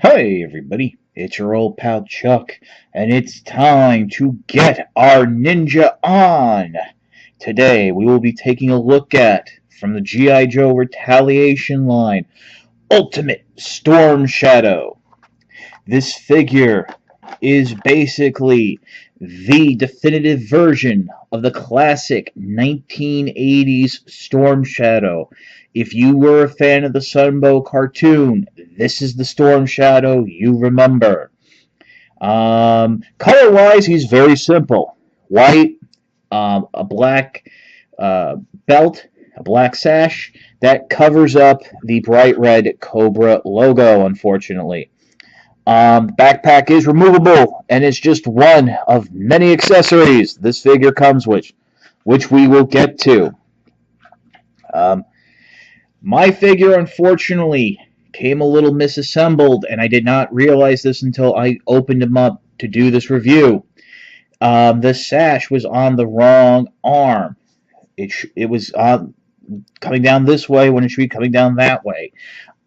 Hey everybody, it's your old pal Chuck, and it's time to get our ninja on! Today we will be taking a look at, from the G.I. Joe Retaliation line, Ultimate Storm Shadow. This figure is basically the definitive version of the classic 1980s Storm Shadow. If you were a fan of the Sunbow cartoon, this is the Storm Shadow you remember. Color-wise, he's very simple. White, a black belt, a black sash that covers up the bright red Cobra logo, unfortunately. Backpack is removable, and it's just one of many accessories this figure comes with, which we will get to. My figure, unfortunately, came a little misassembled, and I did not realize this until I opened him up to do this review. The sash was on the wrong arm. It was coming down this way when it should be coming down that way.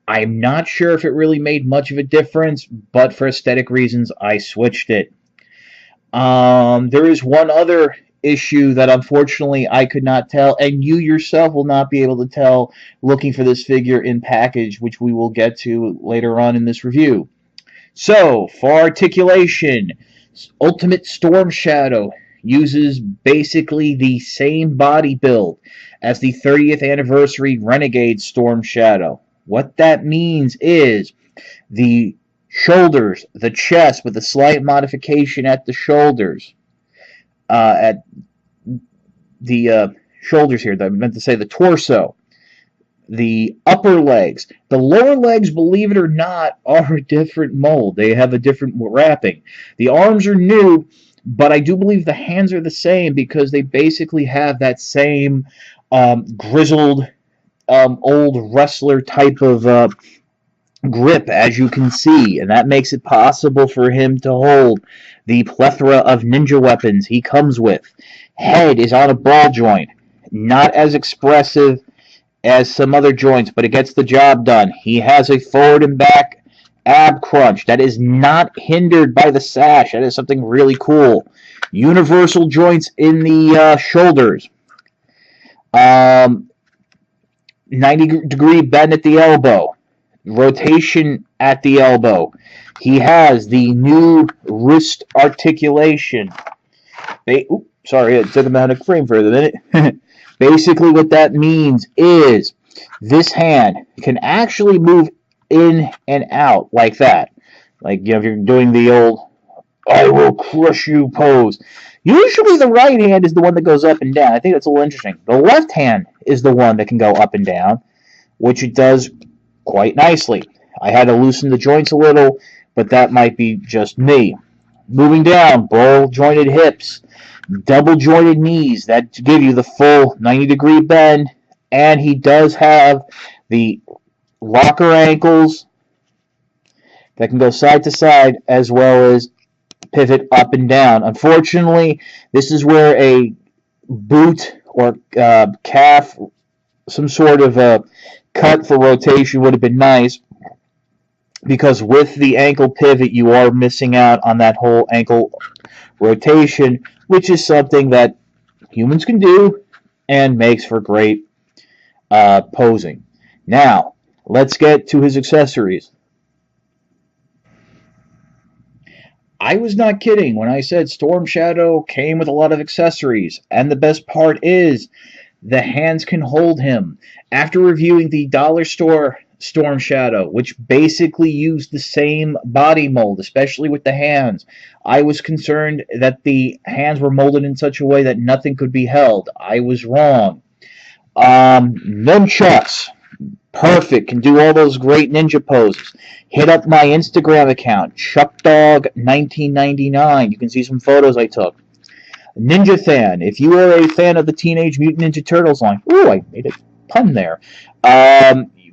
I'm not sure if it really made much of a difference, but for aesthetic reasons, I switched it. There is one other issue that unfortunately I could not tell, and you yourself will not be able to tell looking for this figure in package, which we will get to later on in this review. So, for Articulation, Ultimate Storm Shadow uses basically the same body build as the 30th anniversary Renegade Storm Shadow. What that means is the shoulders, the chest with a slight modification at the shoulders, at the shoulders here, I meant to say the torso, the upper legs. The lower legs, believe it or not, are a different mold. They have a different wrapping. The arms are new, but I do believe the hands are the same because they basically have that same grizzled old wrestler type of grip, as you can see, and that makes it possible for him to hold the plethora of ninja weapons he comes with. Head is on a ball joint, not as expressive as some other joints, but it gets the job done. He has a forward and back ab crunch that is not hindered by the sash. That is something really cool. Universal joints in the shoulders. 90-degree bend at the elbow. Rotation at the elbow. He has the new wrist articulation. Sorry, it took him out of frame for a minute. Basically what that means is this hand can actually move in and out like that. Like, you know, if you're doing the old I will crush you pose. Usually the right hand is the one that goes up and down. I think that's a little interesting. The left hand is the one that can go up and down, which it does quite nicely. I had to loosen the joints a little, but that might be just me. Moving down, ball jointed hips, double jointed knees that give you the full 90-degree bend, and he does have the locker ankles that can go side to side as well as pivot up and down. Unfortunately, this is where a boot or calf, some sort of a cut for rotation would have been nice, because with the ankle pivot you are missing out on that whole ankle rotation, which is something that humans can do and makes for great posing. Now, let's get to his accessories. I was not kidding when I said Storm Shadow came with a lot of accessories, and the best part is the hands can hold him. After reviewing the dollar store Storm Shadow, which basically used the same body mold, especially with the hands, I was concerned that the hands were molded in such a way that nothing could be held. I was wrong. Nunchucks. Perfect. Can do all those great ninja poses. Hit up my Instagram account, ChuckDog1999. You can see some photos I took. Ninja fan. If you are a fan of the Teenage Mutant Ninja Turtles line, ooh, I made a pun there.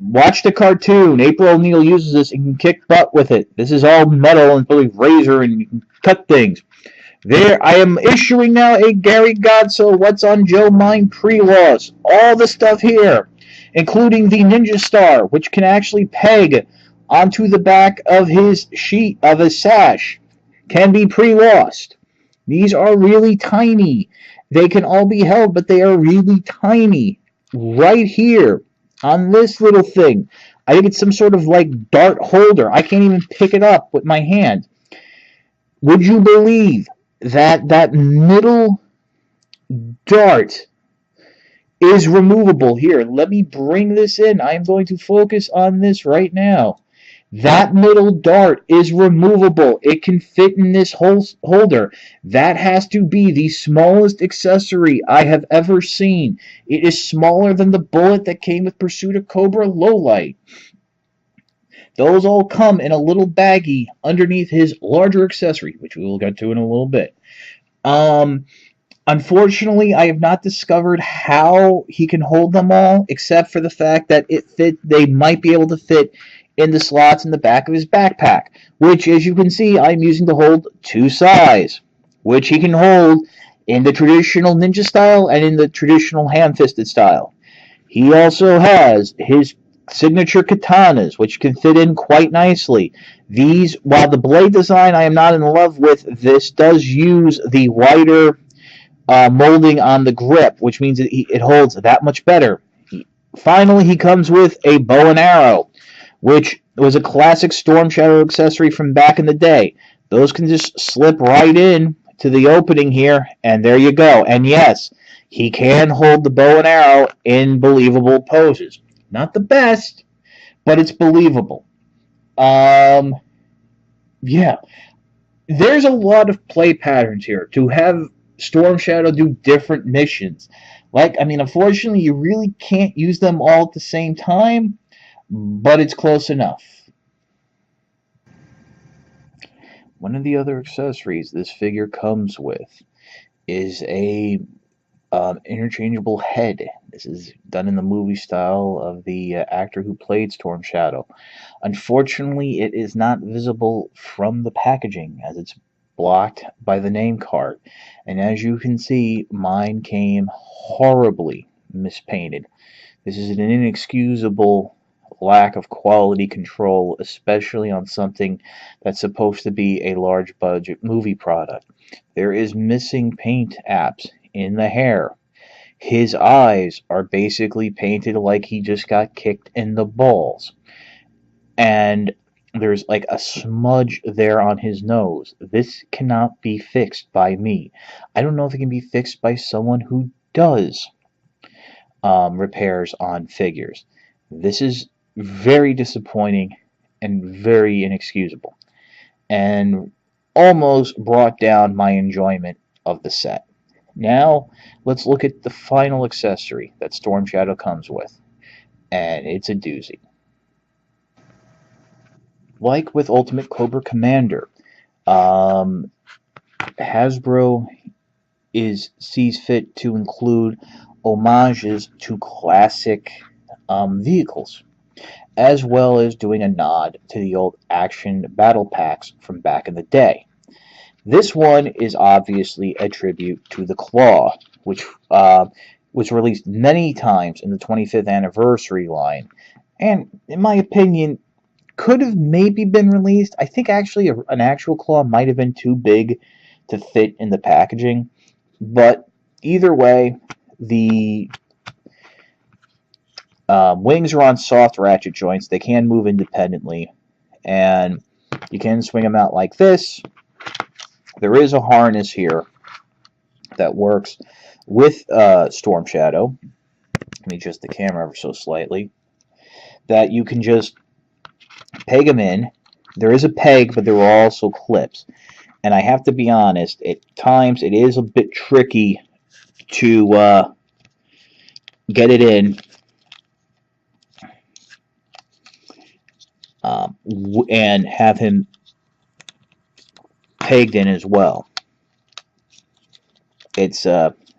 Watch the cartoon. April O'Neil uses this and can kick butt with it. This is all metal and probably razor, and you can cut things. There, I am issuing now a Gary Godso What's on Joe Mind pre-loss. All the stuff here, including the Ninja Star, which can actually peg onto the back of his sheet of his sash can be pre-lost. These are really tiny. They can all be held, but they are really tiny. Right here on this little thing. I think it's some sort of like dart holder. I can't even pick it up with my hand. Would you believe that that middle dart is removable? Here, let me bring this in. I'm going to focus on this right now. That middle dart is removable. It can fit in this holder. That has to be the smallest accessory I have ever seen. It is smaller than the bullet that came with Pursuit of Cobra Lowlight. Those all come in a little baggie underneath his larger accessory, which we will get to in a little bit. Unfortunately, I have not discovered how he can hold them all, except for the fact that they might be able to fit in the slots in the back of his backpack, which, as you can see, I'm using to hold two sais, which he can hold in the traditional ninja style and in the traditional ham-fisted style. He also has his signature katanas, which can fit in quite nicely. These, while the blade design I am not in love with, this does use the wider molding on the grip, which means it holds that much better. Finally, he comes with a bow and arrow, which was a classic Storm Shadow accessory from back in the day. Those can just slip right in to the opening here, and there you go. And yes, he can hold the bow and arrow in believable poses. Not the best, but it's believable. Yeah. There's a lot of play patterns here to have Storm Shadow do different missions. Unfortunately, you really can't use them all at the same time, but it's close enough. One of the other accessories this figure comes with is a interchangeable head. This is done in the movie style of the actor who played Storm Shadow. Unfortunately, it is not visible from the packaging as it's blocked by the name card. And as you can see, mine came horribly mispainted. This is an inexcusable lack of quality control, especially on something that's supposed to be a large budget movie product. There is missing paint apps in the hair. His eyes are basically painted like he just got kicked in the balls. And there's like a smudge there on his nose. This cannot be fixed by me. I don't know if it can be fixed by someone who does repairs on figures. This is very disappointing and very inexcusable, and almost brought down my enjoyment of the set. Now, let's look at the final accessory that Storm Shadow comes with, and it's a doozy. Like with Ultimate Cobra Commander, Hasbro sees fit to include homages to classic vehicles, as well as doing a nod to the old action battle packs from back in the day. This one is obviously a tribute to the Claw, which was released many times in the 25th anniversary line, and in my opinion, could have maybe been released. I think actually an actual Claw might have been too big to fit in the packaging, but either way, the wings are on soft ratchet joints. They can move independently, and you can swing them out like this. There is a harness here that works with Storm Shadow. Let me adjust the camera ever so slightly. That you can just peg them in. There is a peg, but there are also clips. And I have to be honest, at times it is a bit tricky to get it in and have him pegged in as well. It's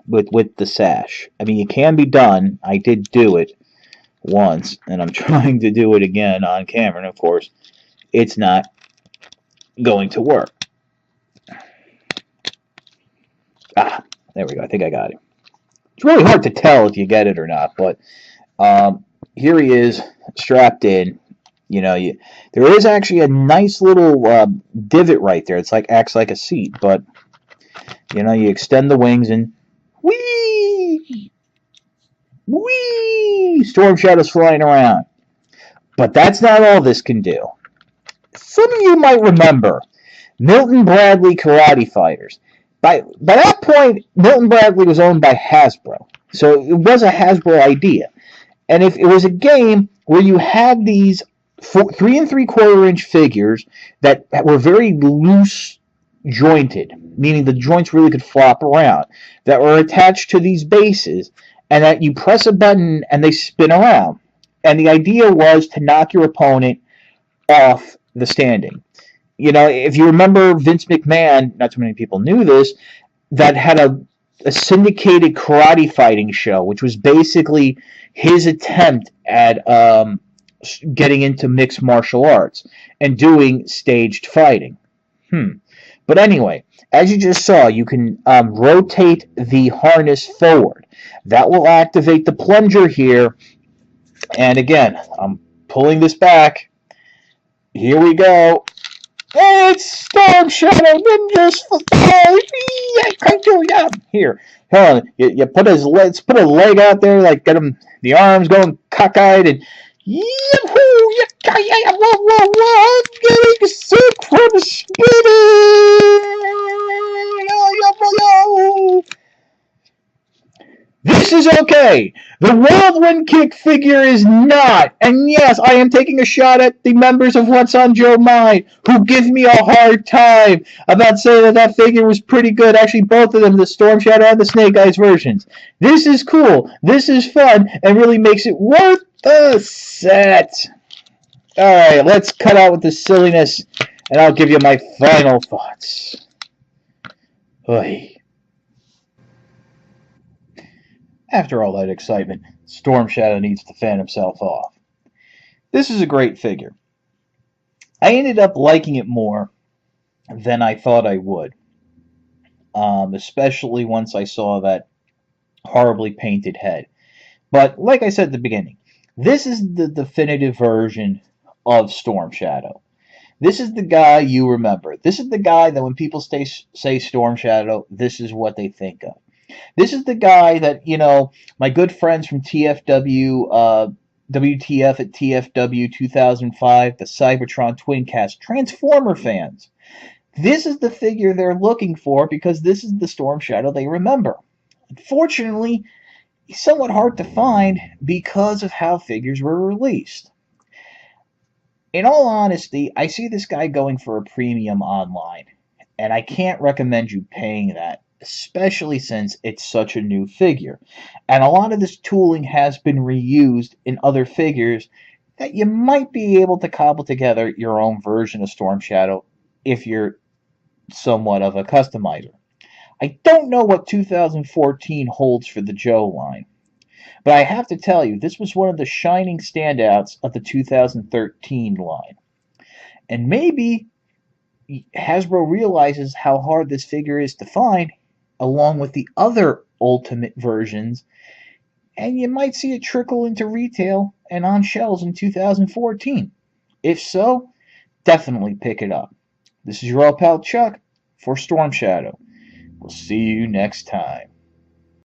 with the sash. I mean, it can be done. I did do it once, and I'm trying to do it again on camera, and of course, it's not going to work. Ah, there we go. I think I got it. It's really hard to tell if you get it or not, but here he is, strapped in, There is actually a nice little divot right there. It's acts like a seat, but you extend the wings and whee, whee, Storm Shadow's flying around. But that's not all this can do. Some of you might remember Milton Bradley Karate Fighters. By that point, Milton Bradley was owned by Hasbro, so it was a Hasbro idea. And if it was a game where you had these 3 3/4 inch figures that were very loose jointed, meaning the joints really could flop around, that were attached to these bases, and that you press a button and they spin around. And the idea was to knock your opponent off the standing. If you remember Vince McMahon, not too many people knew this, that had a syndicated karate fighting show, which was basically his attempt at getting into mixed martial arts and doing staged fighting. But anyway, as you just saw, you can rotate the harness forward. That will activate the plunger here. And again, I'm pulling this back. Here we go. It's Storm Shadow Ninjas for Here, hold on. You put his legs, put a leg out there, get him, the arms going cockeyed, and yahoo! I'm getting sick from spinning. This is okay. The Whirlwind Kick figure is not. And yes, I am taking a shot at the members of What's on Joe Mind who give me a hard time about saying that figure was pretty good. Actually, both of them, the Storm Shadow and the Snake Eyes versions. This is cool. This is fun and really makes it worth the set. Alright, let's cut out with the silliness and I'll give you my final thoughts. Oy. After all that excitement, Storm Shadow needs to fan himself off. This is a great figure. I ended up liking it more than I thought I would. Especially once I saw that horribly painted head. But like I said at the beginning, this is the definitive version of Storm Shadow. This is the guy you remember. This is the guy that when people say Storm Shadow, this is what they think of. This is the guy that, my good friends from TFW, WTF at TFW 2005, the Cybertron Twincast, Transformer fans. This is the figure they're looking for because this is the Storm Shadow they remember. Unfortunately, he's somewhat hard to find because of how figures were released. In all honesty, I see this guy going for a premium online, and I can't recommend you paying that, especially since it's such a new figure. And a lot of this tooling has been reused in other figures that you might be able to cobble together your own version of Storm Shadow if you're somewhat of a customizer. I don't know what 2014 holds for the Joe line, but I have to tell you, this was one of the shining standouts of the 2013 line. And maybe Hasbro realizes how hard this figure is to find, along with the other Ultimate versions, and you might see it trickle into retail and on shelves in 2014. If so, definitely pick it up. This is your old pal Chuck for Storm Shadow. We'll see you next time.